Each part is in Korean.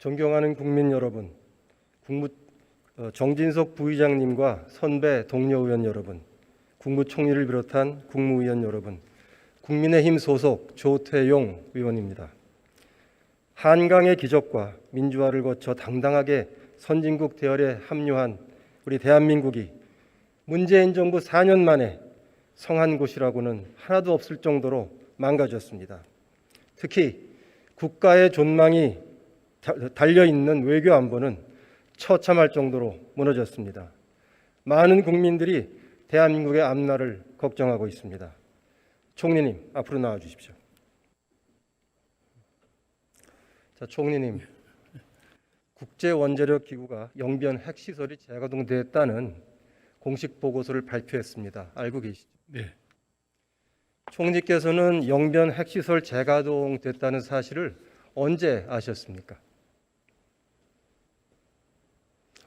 존경하는 국민 여러분, 정진석 부의장님과 선배 동료 의원 여러분, 국무총리를 비롯한 국무위원 여러분, 국민의힘 소속 조태용 의원입니다. 한강의 기적과 민주화를 거쳐 당당하게 선진국 대열에 합류한 우리 대한민국이 문재인 정부 4년 만에 성한 곳이라고는 하나도 없을 정도로 망가졌습니다. 특히 국가의 존망이 달려있는 외교 안보는 처참할 정도로 무너졌습니다. 많은 국민들이 대한민국의 앞날을 걱정하고 있습니다. 총리님, 앞으로 나와 주십시오. 자, 총리님, 국제원자력기구가 영변 핵시설이 재가동됐다는 공식 보고서를 발표했습니다. 알고 계시죠? 네. 총리께서는 영변 핵시설 재가동됐다는 사실을 언제 아셨습니까?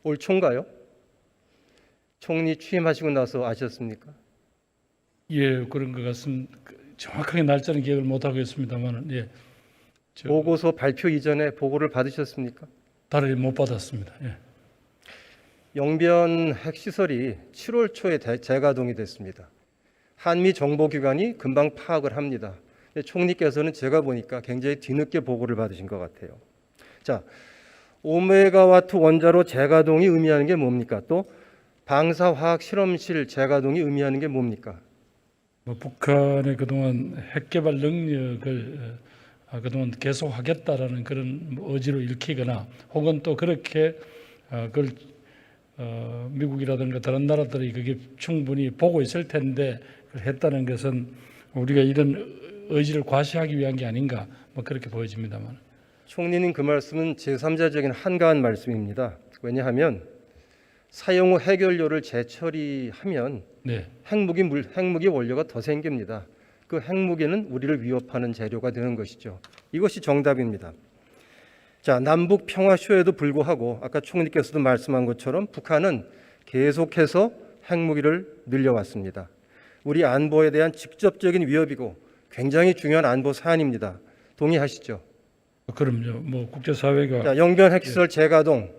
올 초인가요? 총리 취임하시고 나서 아셨습니까? 예, 그런 것 같습니다. 정확하게 날짜는 기억을 못 하고 있습니다만은 예. 보고서 발표 이전에 보고를 받으셨습니까? 다를 못 받았습니다. 예. 영변 핵시설이 7월 초에 재가동이 됐습니다. 한미 정보기관이 금방 파악을 합니다. 총리께서는 제가 보니까 굉장히 뒤늦게 보고를 받으신 것 같아요. 자, 5메가와트 원자로 재가동이 의미하는 게 뭡니까? 또 방사화학 실험실 재가동이 의미하는 게 뭡니까? 북한의 그동안 핵개발 능력을 그동안 계속하겠다라는 그런 의지로 읽히거나 혹은 또 그렇게 그걸 미국이라든가 다른 나라들이 그게 충분히 보고 있을 텐데 했다는 것은 우리가 이런 의지를 과시하기 위한 게 아닌가 뭐 그렇게 보여집니다만. 총리님 그 말씀은 제3자적인 한가한 말씀입니다. 왜냐하면 사용 후 해결료를 재처리하면 네. 핵무기 원료가 더 생깁니다. 그 핵무기는 우리를 위협하는 재료가 되는 것이죠. 이것이 정답입니다. 자, 남북 평화쇼에도 불구하고 아까 총리께서도 말씀한 것처럼 북한은 계속해서 핵무기를 늘려왔습니다. 우리 안보에 대한 직접적인 위협이고 굉장히 중요한 안보 사안입니다. 동의하시죠? 그럼요. 뭐 국제사회가 자, 영변 핵시설 재가동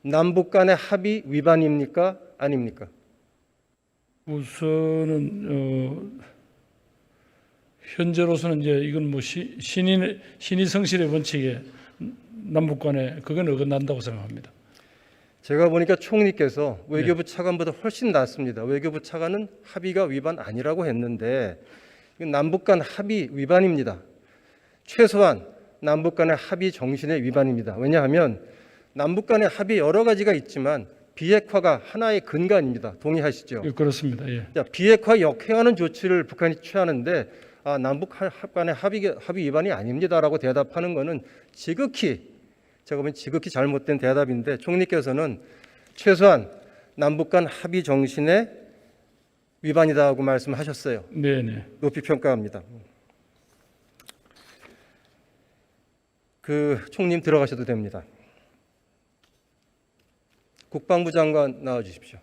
남북 간의 합의 위반입니까? 아닙니까? 우선은 현재로서는 이제 이건 뭐 신의 성실의 원칙에 남북 간에 그건 어긋난다고 생각합니다. 제가 보니까 총리께서 외교부 차관보다 훨씬 낫습니다. 외교부 차관은 합의가 위반 아니라고 했는데 이건 남북 간 합의 위반입니다. 최소한 남북 간의 합의 정신의 위반입니다. 왜냐하면 남북 간의 합의 여러 가지가 있지만 비핵화가 하나의 근간입니다. 동의하시죠? 예, 그렇습니다. 예. 자, 비핵화 역행하는 조치를 북한이 취하는데 남북 간의 합의 위반이 아닙니다라고 대답하는 것은 제가 보면 지극히 잘못된 대답인데 총리께서는 최소한 남북 간 합의 정신의 위반이다고 말씀하셨어요. 네네. 높이 평가합니다. 총님 들어가셔도 됩니다. 국방부 장관 나와 주십시오.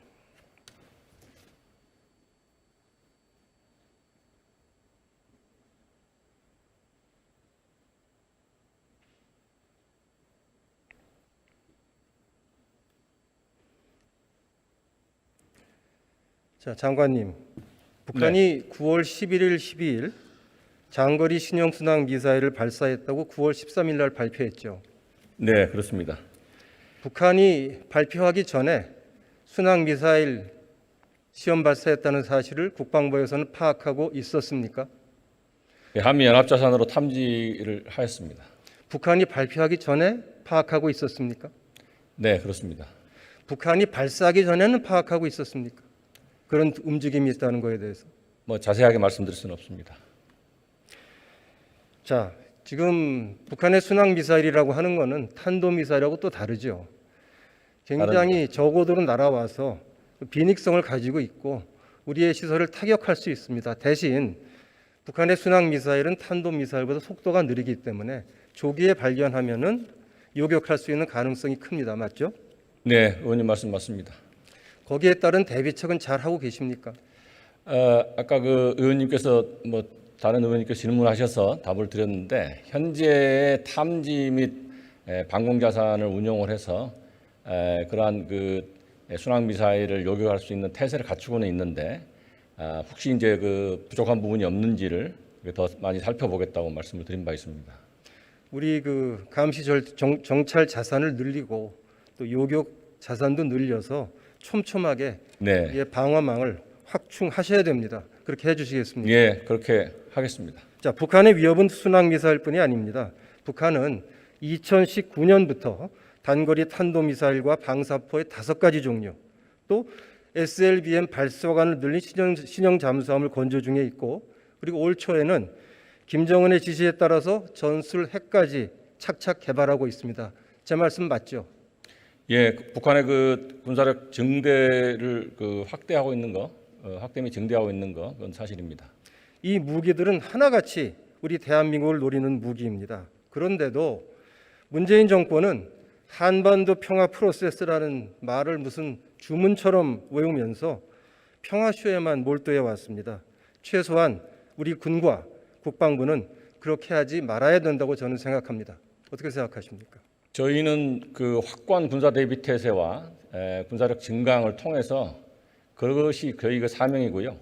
자, 장관님, 북한이 9월 11일, 12일 장거리 신형 순항 미사일을 발사했다고 9월 13일 날 발표했죠. 네, 그렇습니다. 북한이 발표하기 전에 순항 미사일 시험 발사했다는 사실을 국방부에서는 파악하고 있었습니까? 한미 연합자산으로 탐지를 하였습니다. 북한이 발표하기 전에 파악하고 있었습니까? 네, 그렇습니다. 북한이 발사하기 전에는 파악하고 있었습니까? 그런 움직임이 있다는 거에 대해서. 뭐 자세하게 말씀드릴 수는 없습니다. 자, 지금 북한의 순항 미사일이라고 하는 것은 탄도 미사일하고 또 다르죠. 굉장히 저고도로 날아와서 비닉성을 가지고 있고 우리의 시설을 타격할 수 있습니다. 대신 북한의 순항 미사일은 탄도 미사일보다 속도가 느리기 때문에 조기에 발견하면은 요격할 수 있는 가능성이 큽니다. 맞죠? 네, 의원님 말씀 맞습니다. 거기에 따른 대비책은 잘 하고 계십니까? 아까 그 의원님께서 다른 의원님께서 질문하셔서 답을 드렸는데 현재의 탐지 및 방공 자산을 운용을 해서 그러한 그 순항 미사일을 요격할 수 있는 태세를 갖추고는 있는데 혹시 이제 그 부족한 부분이 없는지를 더 많이 살펴보겠다고 말씀을 드린 바 있습니다. 우리 그 감시 정찰 자산을 늘리고 또 요격 자산도 늘려서 촘촘하게 네, 예, 방어망을 확충하셔야 됩니다. 그렇게 해주시겠습니까? 예, 그렇게 하겠습니다. 자, 북한의 위협은 순항 미사일뿐이 아닙니다. 북한은 2019년부터 단거리 탄도미사일과 방사포의 5가지 종류, 또 SLBM 발사관을 늘린 신형 잠수함을 건조 중에 있고, 그리고 올 초에는 김정은의 지시에 따라서 전술 핵까지 착착 개발하고 있습니다. 제 말씀 맞죠? 예, 북한의 그 군사력 증대를 그 확대하고 있는 거, 확대 및 증대하고 있는 거, 그건 사실입니다. 이 무기들은 하나같이 우리 대한민국을 노리는 무기입니다. 그런데도 문재인 정권은 한반도 평화 프로세스라는 말을 무슨 주문처럼 외우면서 평화쇼에만 몰두해 왔습니다. 최소한 우리 군과 국방부는 그렇게 하지 말아야 된다고 저는 생각합니다. 어떻게 생각하십니까? 저희는 그 확고한 군사 대비 태세와 군사력 증강을 통해서 그것이 저희 그 사명이고요.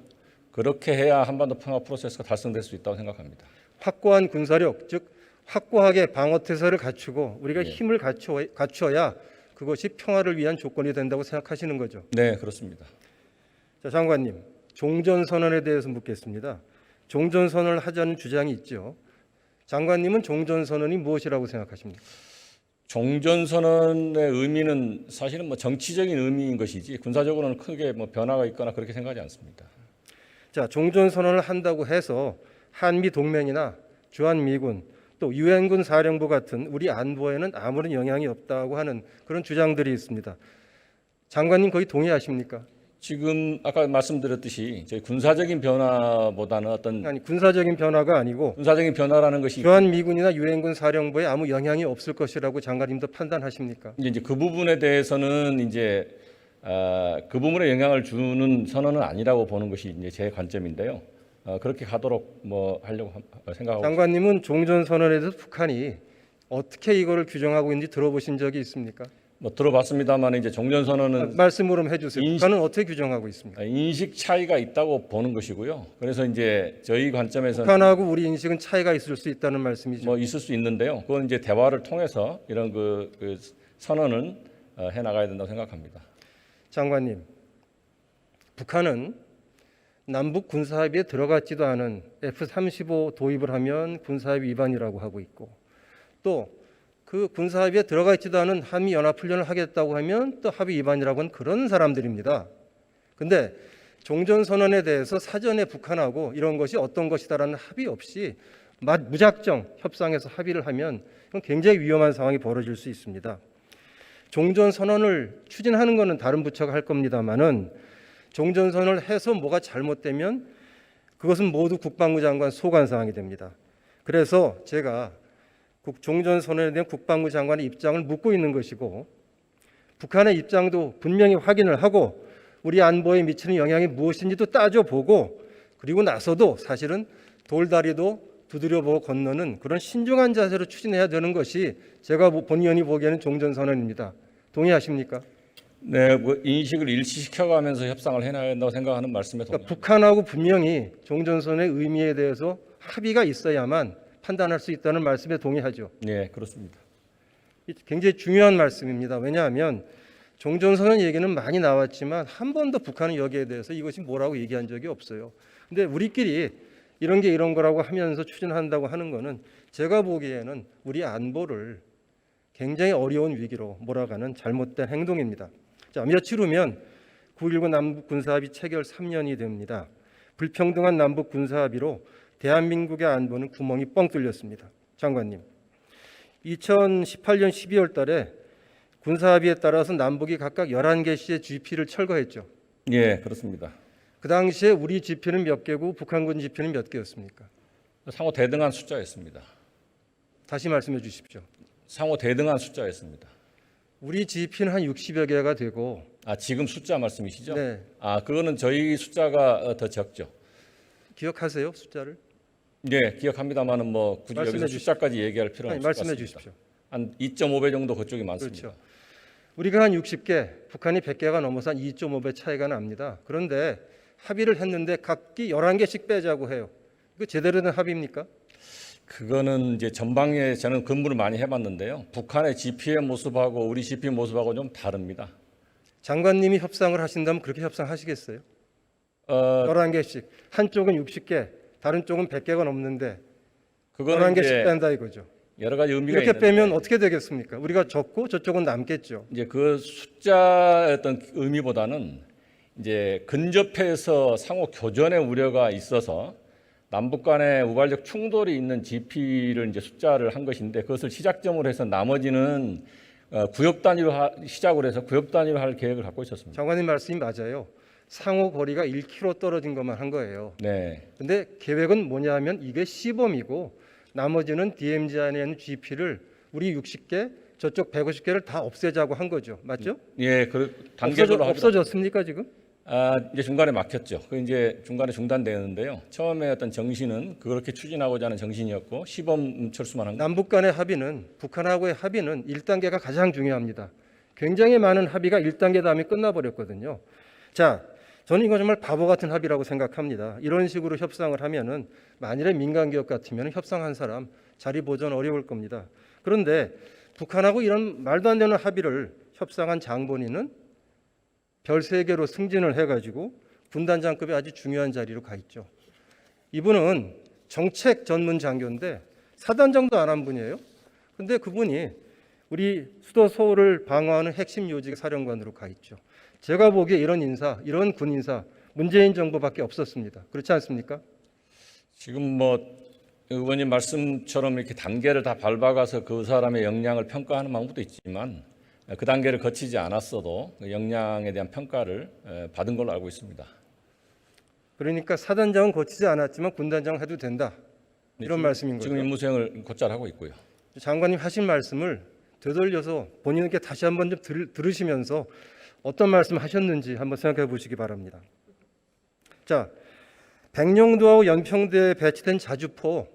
그렇게 해야 한반도 평화 프로세스가 달성될 수 있다고 생각합니다. 확고한 군사력, 즉 확고하게 방어 태세를 갖추고 우리가 예. 힘을 갖추어야 그것이 평화를 위한 조건이 된다고 생각하시는 거죠. 네, 그렇습니다. 자, 장관님, 종전선언에 대해서 묻겠습니다. 종전선언을 하자는 주장이 있죠. 장관님은 종전선언이 무엇이라고 생각하십니까? 종전선언의 의미는 사실은 뭐 정치적인 의미인 것이지 군사적으로는 크게 뭐 변화가 있거나 그렇게 생각하지 않습니다. 자, 종전선언을 한다고 해서 한미 동맹이나 주한미군 또 유엔군 사령부 같은 우리 안보에는 아무런 영향이 없다고 하는 그런 주장들이 있습니다. 장관님 거의 동의하십니까? 지금 아까 말씀드렸듯이 저희 군사적인 변화보다는 어떤 아니, 군사적인 변화가 아니고 군사적인 변화라는 것이 주한미군이나 유엔군 사령부에 아무 영향이 없을 것이라고 장관님도 판단하십니까? 이제 그 부분에 대해서는 이제 그 부분에 영향을 주는 선언은 아니라고 보는 것이 이제 제 관점인데요. 그렇게 가도록 뭐 하려고 생각하고 장관님은 종전선언에 대해서 북한이 어떻게 이거를 규정하고 있는지 들어보신 적이 있습니까? 뭐 들어봤습니다만 이제 종전선언은 말씀으로 좀 해주세요. 북한은 어떻게 규정하고 있습니까? 인식 차이가 있다고 보는 것이고요. 그래서 이제 저희 관점에서는 북한하고 우리 인식은 차이가 있을 수 있다는 말씀이죠. 뭐 있을 수 있는데요. 그건 이제 대화를 통해서 이런 그 선언은 해 나가야 된다고 생각합니다. 장관님, 북한은 남북 군사합의에 들어갔지도 않은 F-35 도입을 하면 군사합의 위반이라고 하고 있고, 또 그 군사합의에 들어가 있지도 않은 한미 연합훈련을 하겠다고 하면 또 합의 위반이라고 하는 그런 사람들입니다. 근데 종전선언에 대해서 사전에 북한하고 이런 것이 어떤 것이다라는 합의 없이 무작정 협상해서 합의를 하면 그건 굉장히 위험한 상황이 벌어질 수 있습니다. 종전선언을 추진하는 것은 다른 부처가 할 겁니다만은 종전선언을 해서 뭐가 잘못되면 그것은 모두 국방부 장관 소관사항이 됩니다. 그래서 제가 종전선언에 대한 국방부 장관의 입장을 묻고 있는 것이고, 북한의 입장도 분명히 확인을 하고 우리 안보에 미치는 영향이 무엇인지도 따져보고, 그리고 나서도 사실은 돌다리도 두드려보고 건너는 그런 신중한 자세로 추진해야 되는 것이 제가 본의원이 보기에는 종전선언입니다. 동의하십니까? 네, 뭐 인식을 일치시켜가면서 협상을 해나야 된다고 생각하는 말씀에 동의합니다. 그러니까 북한하고 분명히 종전선언의 의미에 대해서 합의가 있어야만 판단할 수 있다는 말씀에 동의하죠. 네, 그렇습니다. 굉장히 중요한 말씀입니다. 왜냐하면 종전선언 얘기는 많이 나왔지만 한 번도 북한은 여기에 대해서 이것이 뭐라고 얘기한 적이 없어요. 근데 우리끼리 이런 게 이런 거라고 하면서 추진한다고 하는 거는 제가 보기에는 우리 안보를 굉장히 어려운 위기로 몰아가는 잘못된 행동입니다. 자, 며칠 후면 9.19 남북 군사합의 체결 3년이 됩니다. 불평등한 남북 군사합의로 대한민국의 안보는 구멍이 뻥 뚫렸습니다. 장관님, 2018년 12월 달에 군사합의에 따라서 남북이 각각 11개시의 GP를 철거했죠. 예, 그렇습니다. 그 당시에 우리 GP는 몇 개고 북한군 GP는 몇 개였습니까? 상호 대등한 숫자였습니다. 다시 말씀해 주십시오. 상호 대등한 숫자였습니다. 우리 GP는 한 60여 개가 되고, 지금 숫자 말씀이시죠? 네, 그거는 저희 숫자가 더 적죠. 기억하세요 숫자를? 네, 기억합니다만은 뭐 굳이 말씀해 여기서 주십시오. 숫자까지 얘기할 필요는 아니, 없을 것 말씀해 같습니다. 주십시오. 한 2.5배 정도 그쪽이 많습니다. 그렇죠. 우리가 한 60개, 북한이 100개가 넘어서 한 2.5배 차이가 납니다. 그런데 합의를 했는데 각기 11개씩 빼자고 해요. 이거 제대로 된 합의입니까? 그거는 이제 전방에 저는 근무를 많이 해봤는데요. 북한의 GP의 모습하고 우리 GP 모습하고 좀 다릅니다. 장관님이 협상을 하신다면 그렇게 협상하시겠어요? 11개씩. 한쪽은 60개, 다른 쪽은 100개가 넘는데 그거는 11개씩 이제 뺀다 이거죠. 여러 가지 의미가 이렇게 있는데 빼면 어떻게 되겠습니까? 우리가 적고 저쪽은 남겠죠. 이제 그 숫자의 어떤 의미보다는 이제 근접해서 상호 교전의 우려가 있어서 남북 간의 우발적 충돌이 있는 GP를 이제 숫자를 한 것인데 그것을 시작점으로 해서 나머지는 구역 단위로 시작으로 해서 구역 단위로 할 계획을 갖고 있었습니다. 장관님 말씀이 맞아요. 상호 거리가 1km 떨어진 것만 한 거예요. 네, 근데 계획은 뭐냐면 이게 시범이고 나머지는 DMZ 안에 있는 GP를 우리 60개 저쪽 150개를 다 없애자고 한 거죠. 맞죠? 예, 그 단계별로 없어졌습니까 지금? 이제 중간에 막혔죠. 그 이제 중간에 중단되는데요. 처음에 어떤 정신은 그렇게 추진하고자 하는 정신이었고 시범 철수만 한 거. 남북 간의 합의는 북한하고의 합의는 1단계가 가장 중요합니다. 굉장히 많은 합의가 1단계 다음에 끝나버렸거든요. 자, 저는 이거 정말 바보 같은 합의라고 생각합니다. 이런 식으로 협상을 하면은 만일에 민간 기업 같으면 협상한 사람 자리 보존 어려울 겁니다. 그런데 북한하고 이런 말도 안 되는 합의를 협상한 장본인은 별 3개로 승진을 해가지고 군단장급의 아주 중요한 자리로 가 있죠. 이분은 정책 전문 장교인데 사단장도 안 한 분이에요. 근데 그분이 우리 수도 서울을 방어하는 핵심 요직 사령관으로 가 있죠. 제가 보기에 이런 인사, 이런 군 인사 문재인 정부밖에 없었습니다. 그렇지 않습니까? 지금 뭐 의원님 말씀처럼 이렇게 단계를 다 밟아가서 그 사람의 역량을 평가하는 방법도 있지만 그 단계를 거치지 않았어도 그 역량에 대한 평가를 받은 걸로 알고 있습니다. 그러니까 사단장은 거치지 않았지만 군단장 해도 된다. 이런 말씀인 거죠. 지금 임무 수행을 곧잘 하고 있고요. 장관님 하신 말씀을 되돌려서 본인께 다시 한번 좀 들으시면서 어떤 말씀 하셨는지 한번 생각해 보시기 바랍니다. 자, 백령도하고 연평도에 배치된 자주포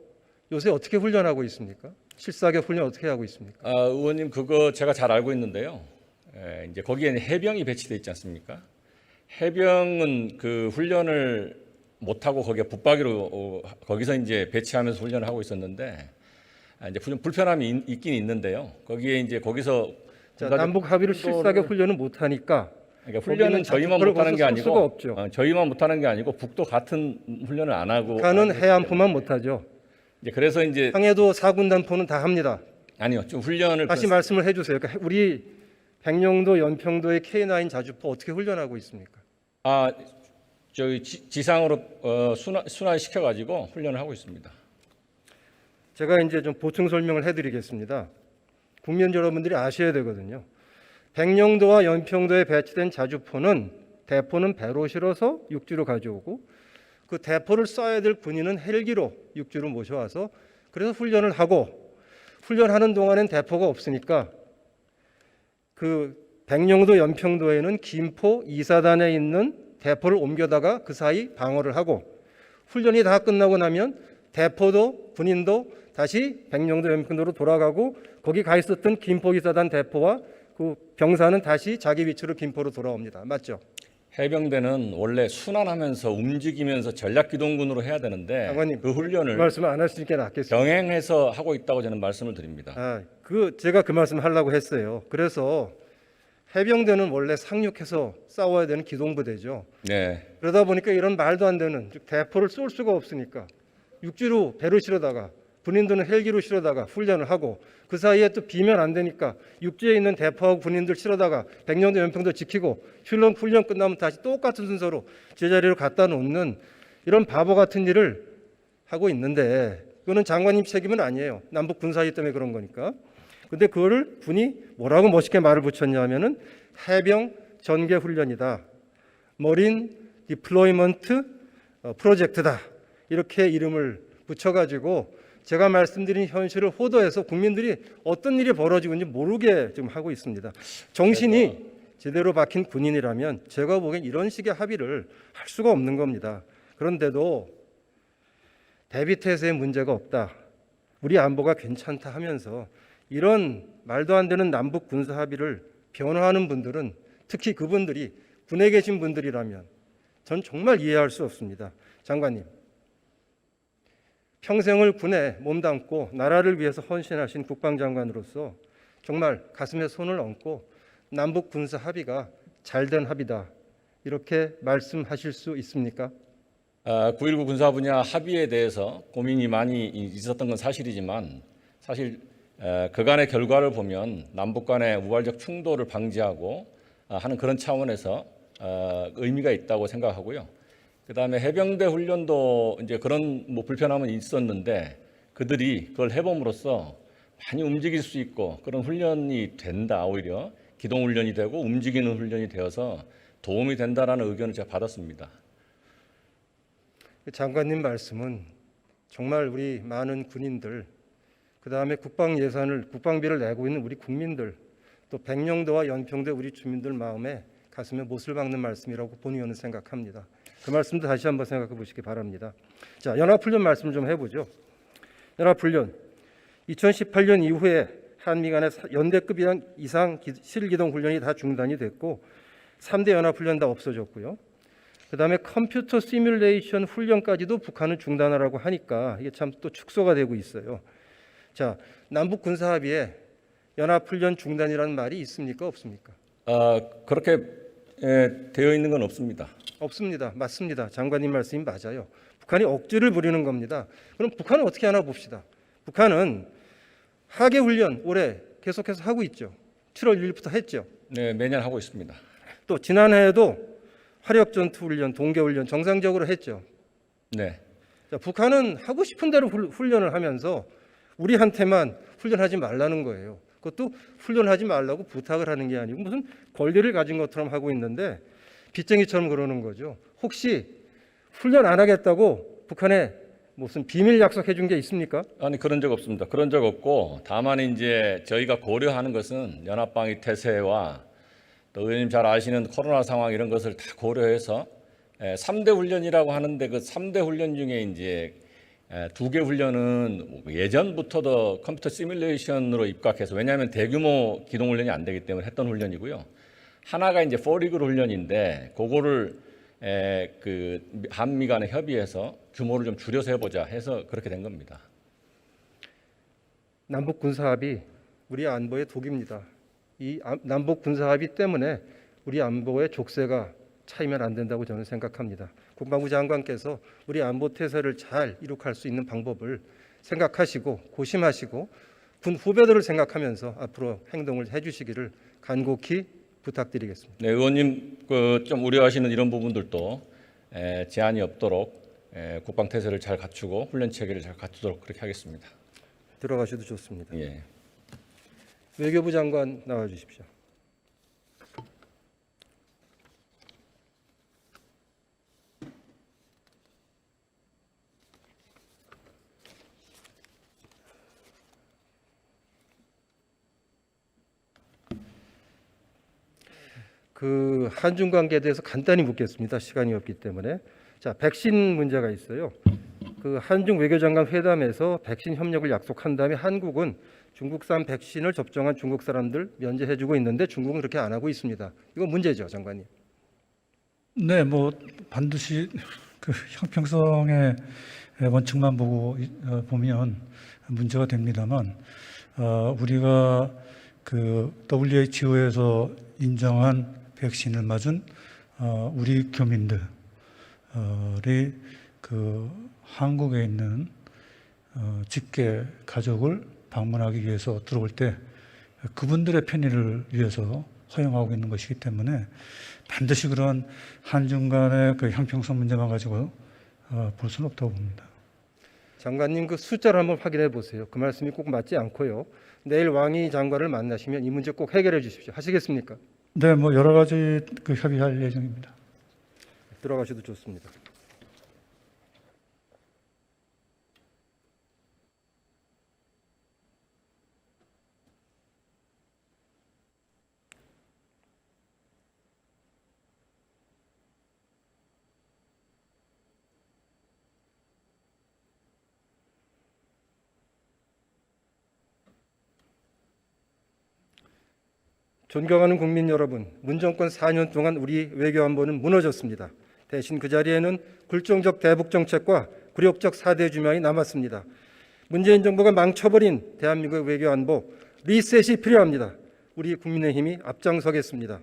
요새 어떻게 훈련하고 있습니까? 실사격 훈련 어떻게 하고 있습니까? 의원님 그거 제가 잘 알고 있는데요. 이제 거기에 해병이 배치돼 있지 않습니까? 해병은 그 훈련을 못 하고 거기에 붙박이로 거기서 이제 배치하면서 훈련을 하고 있었는데 이제 좀 불편함이 있긴 있는데요. 거기에 이제 거기서 자, 남북 합의를 실사격 훈련은 못 하니까 그러니까 훈련은 저희만 못하는 게 아니고 수가 없죠. 저희만 못하는 게 아니고 북도 같은 훈련을 안 하고 북한은 해안포만 못하죠. 이제 그래서 이제 항해도 4군단포는 다 합니다. 아니요 좀 훈련을 다시 말씀을 해주세요. 그러니까 우리 백령도 연평도의 K9 자주포 어떻게 훈련하고 있습니까? 저희 지상으로 순환 시켜가지고 훈련을 하고 있습니다. 제가 이제 좀 보충 설명을 해드리겠습니다. 국민 여러분들이 아셔야 되거든요. 백령도와 연평도에 배치된 자주포는 대포는 배로 실어서 육지로 가져오고 그 대포를 쏴야 될 군인은 헬기로 육지로 모셔와서 그래서 훈련을 하고 훈련하는 동안엔 대포가 없으니까 그 백령도 연평도에는 김포 2사단에 있는 대포를 옮겨다가 그 사이 방어를 하고 훈련이 다 끝나고 나면 대포도 군인도 다시 백령도 연평도로 돌아가고 거기 가 있었던 김포 2사단 대포와 그 병사는 다시 자기 위치로 김포로 돌아옵니다. 맞죠? 해병대는 원래 순환하면서 움직이면서 전략기동군으로 해야 되는데 장관님, 그 훈련을 말씀 안 하시는 게 낫겠습니다. 병행해서 하고 있다고 저는 말씀을 드립니다. 제가 그 말씀 하려고 했어요. 그래서 해병대는 원래 상륙해서 싸워야 되는 기동부대죠. 네. 그러다 보니까 이런 말도 안 되는 즉 대포를 쏠 수가 없으니까 육지로 배를 실어다가 군인들은 헬기로 실어다가 훈련을 하고 그 사이에 또 비면 안 되니까 육지에 있는 대포하고 군인들 실어다가 백령도 연평도 지키고 훈련 끝나면 다시 똑같은 순서로 제자리로 갖다 놓는 이런 바보 같은 일을 하고 있는데 그거는 장관님 책임은 아니에요. 남북 군사합의 때문에 그런 거니까. 근데 그거를 군이 뭐라고 멋있게 말을 붙였냐면은 해병 전개 훈련이다. 머린 디플로이먼트 프로젝트다. 이렇게 이름을 붙여가지고 제가 말씀드린 현실을 호도해서 국민들이 어떤 일이 벌어지고 있는지 모르게 지금 하고 있습니다. 정신이 제대로 박힌 군인이라면 제가 보기엔 이런 식의 합의를 할 수가 없는 겁니다. 그런데도 대비태세에 문제가 없다. 우리 안보가 괜찮다 하면서 이런 말도 안 되는 남북 군사 합의를 변호하는 분들은 특히 그분들이 군에 계신 분들이라면 전 정말 이해할 수 없습니다. 장관님, 평생을 군에 몸담고 나라를 위해서 헌신하신 국방장관으로서 정말 가슴에 손을 얹고 남북 군사 합의가 잘된 합의다 이렇게 말씀하실 수 있습니까? 9.19 군사 분야 합의에 대해서 고민이 많이 있었던 건 사실이지만 사실 그간의 결과를 보면 남북 간의 우발적 충돌을 방지하고 하는 그런 차원에서 의미가 있다고 생각하고요. 그다음에 해병대 훈련도 이제 그런 뭐 불편함은 있었는데 그들이 그걸 해봄으로써 많이 움직일 수 있고 그런 훈련이 된다. 오히려 기동 훈련이 되고 움직이는 훈련이 되어서 도움이 된다라는 의견을 제가 받았습니다. 장관님 말씀은 정말 우리 많은 군인들, 그 다음에 국방비를 내고 있는 우리 국민들, 또 백령도와 연평도 우리 주민들 마음에 가슴에 못을 박는 말씀이라고 본 의원은 생각합니다. 그 말씀도 다시 한번 생각해 보시기 바랍니다. 자, 연합훈련 말씀 좀 해보죠. 연합훈련 2018년 이후에 한미 간의 연대급 이상 실기동 훈련이 다 중단이 됐고 3대 연합훈련 다 없어졌고요. 그다음에 컴퓨터 시뮬레이션 훈련까지도 북한은 중단하라고 하니까 이게 참 또 축소가 되고 있어요. 자, 남북 군사 합의에 연합훈련 중단이라는 말이 있습니까? 없습니까? 그렇게 되어 있는 건 없습니다. 없습니다. 맞습니다. 장관님 말씀이 맞아요. 북한이 억지를 부리는 겁니다. 그럼 북한은 어떻게 하나 봅시다. 북한은 하계 훈련 올해 계속해서 하고 있죠. 7월 1일부터 했죠. 네, 매년 하고 있습니다. 또 지난해에도 화력 전투 훈련, 동계 훈련 정상적으로 했죠. 네. 자, 북한은 하고 싶은 대로 훈련을 하면서 우리한테만 훈련하지 말라는 거예요. 그것도 훈련하지 말라고 부탁을 하는 게 아니고 무슨 권리를 가진 것처럼 하고 있는데 빚쟁이처럼 그러는 거죠. 혹시 훈련 안 하겠다고 북한에 무슨 비밀 약속해 준 게 있습니까? 아니 그런 적 없습니다. 그런 적 없고 다만 이제 저희가 고려하는 것은 연합방위 태세와 또 의원님 잘 아시는 코로나 상황 이런 것을 다 고려해서 3대 훈련이라고 하는데 그 3대 훈련 중에 이제 2개 훈련은 예전부터도 컴퓨터 시뮬레이션으로 입각해서 왜냐하면 대규모 기동 훈련이 안 되기 때문에 했던 훈련이고요. 하나가 이제 포리글 훈련인데 그거를 그 한미 간에 협의해서 규모를 좀 줄여서 해보자 해서 그렇게 된 겁니다. 남북 군사 합의 우리 안보의 독입니다. 이 남북 군사 합의 때문에 우리 안보의 족쇄가 차이면 안 된다고 저는 생각합니다. 국방부 장관께서 우리 안보 태세를 잘 이룩할 수 있는 방법을 생각하시고 고심하시고 군 후배들을 생각하면서 앞으로 행동을 해주시기를 간곡히 부탁드리겠습니다. 네, 의원님 좀 우려하시는 이런 부분들도 제한이 없도록 국방 태세를 잘 갖추고 훈련 체계를 잘 갖추도록 그렇게 하겠습니다. 들어가셔도 좋습니다. 예. 외교부 장관 나와 주십시오. 그 한중 관계에 대해서 간단히 묻겠습니다. 시간이 없기 때문에. 자, 백신 문제가 있어요. 그 한중 외교장관 회담에서 백신 협력을 약속한 다음에 한국은 중국산 백신을 접종한 중국 사람들 면제해주고 있는데 중국은 그렇게 안 하고 있습니다. 이거 문제죠, 장관님. 네, 뭐 반드시 그 형평성의 원칙만 보고 보면 문제가 됩니다만 우리가 그 WHO에서 인정한 백신을 맞은 우리 교민들이 그 한국에 있는 직계 가족을 방문하기 위해서 들어올 때 그분들의 편의를 위해서 허용하고 있는 것이기 때문에 반드시 그런 한중 간의 그 형평성 문제만 가지고 볼 수는 없다고 봅니다. 장관님 그 숫자를 한번 확인해 보세요. 그 말씀이 꼭 맞지 않고요. 내일 왕이 장관을 만나시면 이 문제 꼭 해결해 주십시오. 하시겠습니까? 네, 뭐 여러 가지 그 협의할 예정입니다. 들어가셔도 좋습니다. 존경하는 국민 여러분, 문정권 4년 동안 우리 외교안보는 무너졌습니다. 대신 그 자리에는 굴종적 대북 정책과 굴욕적 4대 주명이 남았습니다. 문재인 정부가 망쳐버린 대한민국 외교안보 리셋이 필요합니다. 우리 국민의힘이 앞장서겠습니다.